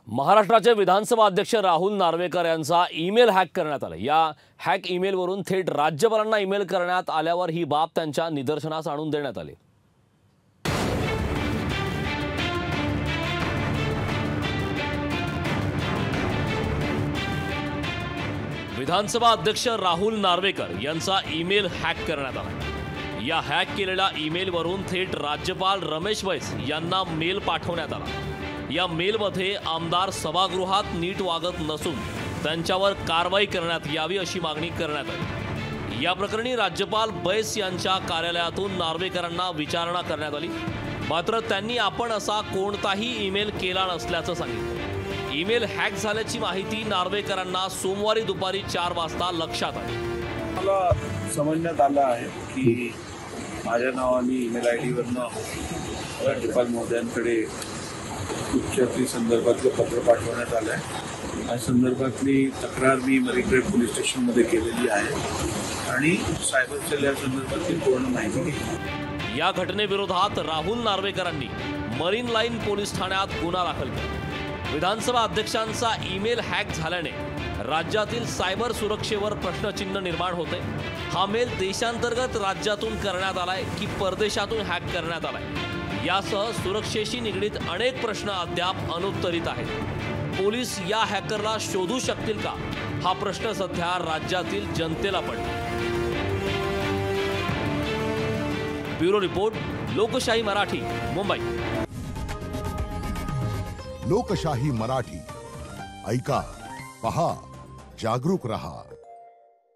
महाराष्ट्राचे विधानसभा अध्यक्ष राहुल नार्वेकर यांचा ईमेल हॅक करण्यात आला। या हॅक ईमेलवरून थेट राज्यपालांना ईमेल करण्यात आल्यावर ही बाब त्यांच्या निदर्शनास आणून देण्यात आली। विधानसभा अध्यक्ष राहुल नार्वेकर यांचा ईमेल हॅक करण्यात आला। या हॅक केलेल्या ईमेलवरून थेट राज्यपाल रमेश बैस यांना मेल पाठवण्यात आला। या मेलमध्ये आमदार सभागृहात नीट वागत नसून त्यांच्यावर कारवाई करण्यात यावी अशी मागणी करण्यात आली। या प्रकरणी राज्यपाल बैस यांच्या कार्यालयातून नार्वेकरांना विचारणा करण्यात आली, मात्र त्यांनी आपण असा कोणताही ईमेल केला नसल्याचं सांगितलं। ईमेल हॅक झाल्याची माहिती नार्वेकरांना सोमवारी दुपारी 4 वाजता लक्षात आली। मला समजण्यात आलं आहे की माझ्या नावाने ईमेल आय डीवरनं राज्यपाल महोदयांकडे उच्चती संदर्भातलं पत्र पाठवण्यात आलं आहे। या संदर्भातली तक्रार मी मरीन पोलीस स्टेशनमध्ये केलेली आहे आणि सायबर सेल या संदर्भातली पूर्ण माहिती घेतली। या घटनेविरोधात राहुल नार्वेकरांनी मरीन लाईन पोलीस ठाण्यात गुन्हा दाखल केला। विधानसभा अध्यक्षांचा ईमेल हॅक झाल्याने राज्यातील सायबर सुरक्षेवर प्रश्नचिन्ह निर्माण होते। हा मेल देशांतर्गत राज्यातून करण्यात आलाय की परदेशातून हॅक करण्यात आलाय, यासह सुरक्षेशी निगडीत अनेक प्रश्न अद्याप अनुत्तरित आहेत। पोलीस या हॅकरला शोधू शकतील का, हा प्रश्न सध्या राज्यातील जनतेला पडला। ब्युरो रिपोर्ट, लोकशाही मराठी, मुंबई। लोकशाही मराठी, ऐका, पहा, जागरूक रहा।